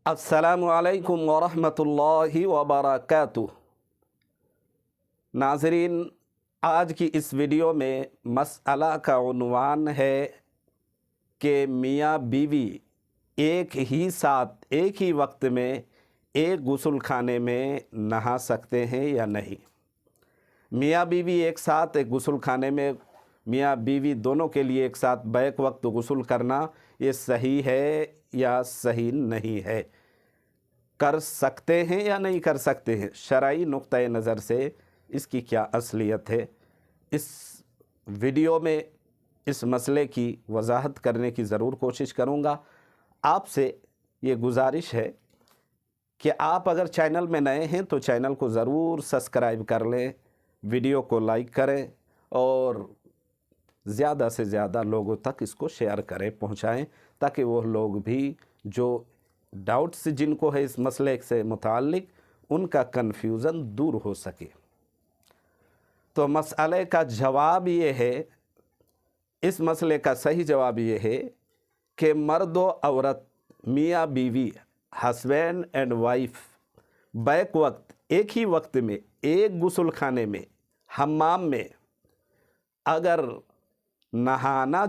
अस्सलामु अलैकुम वरहमतुल्लाहि वबरकातुह। नाज़रीन, आज की इस वीडियो में मसअला का उन्वान है कि मियाँ बीवी एक ही साथ एक ही वक्त में एक गुस्ल खाने में नहा सकते हैं या नहीं। मियाँ बीवी एक साथ एक गुस्ल खाने में, मियाँ बीवी दोनों के लिए एक साथ बैक वक्त गुस्ल करना ये सही है या सही नहीं है, कर सकते हैं या नहीं कर सकते हैं, शरई नुक्ते नज़र से इसकी क्या असलियत है। इस वीडियो में इस मसले की वजाहत करने की ज़रूर कोशिश करूँगा। आपसे ये गुजारिश है कि आप अगर चैनल में नए हैं तो चैनल को ज़रूर सब्सक्राइब कर लें, वीडियो को लाइक करें और ज़्यादा से ज़्यादा लोगों तक इसको शेयर करें, पहुँचाएँ, ताकि वो लोग भी जो डाउट्स जिनको है इस मसले से मुताल्लिक उनका कन्फ्यूज़न दूर हो सके। तो मसले का जवाब ये है, इस मसले का सही जवाब ये है कि मर्द व औरत, मियाँ बीवी, हस्बैंड एंड वाइफ बैक वक्त एक ही वक्त में एक गुस्ल खाने में, हम्माम में अगर नहाना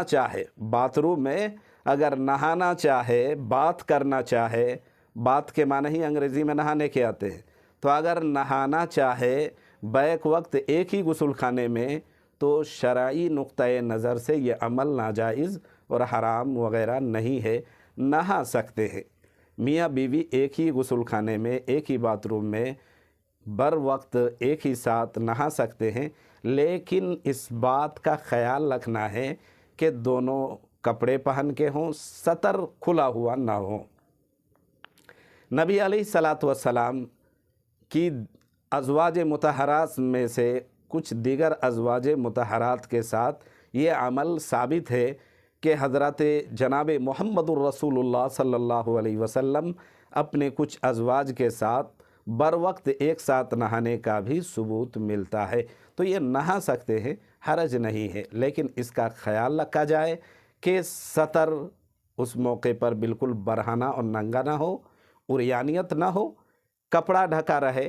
चाहे, बाथरूम में अगर नहाना चाहे, बात करना चाहे, बात के माने ही अंग्रेज़ी में नहाने के आते हैं, तो अगर नहाना चाहे बैक वक्त एक ही गुस्ल खाने में, तो शरई नुक्ते नज़र से ये अमल नाजायज़ और हराम वग़ैरह नहीं है, नहा सकते हैं। मियाँ बीवी एक ही गुस्ल खाने में, एक ही बाथरूम में बर वक्त एक ही साथ नहा सकते हैं, लेकिन इस बात का ख़याल रखना है कि दोनों कपड़े पहन के हों, सतर खुला हुआ ना हो। नबी अलैहिस्सलातु वस्सलाम की अज़वाज मुतहरात में से कुछ दीगर अज़वाज मुतहरात के साथ ये अमल साबित है कि हज़रत जनाब मुहम्मदुर रसूलुल्लाह सल्लल्लाहु अलैहि वसल्लम अपने कुछ अज़वाज के साथ बर वक्त एक साथ नहाने का भी सबूत मिलता है। तो ये नहा सकते हैं, हरज नहीं है, लेकिन इसका ख़याल रखा जाए कि सतर उस मौके पर बिल्कुल बरहाना और नंगा ना हो, उर्यानियत ना हो, कपड़ा ढका रहे,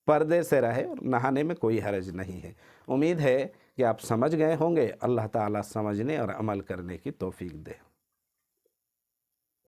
पर्दे से रहे और नहाने में कोई हरज नहीं है। उम्मीद है कि आप समझ गए होंगे। अल्लाह ताला समझने और अमल करने की तौफीक दे।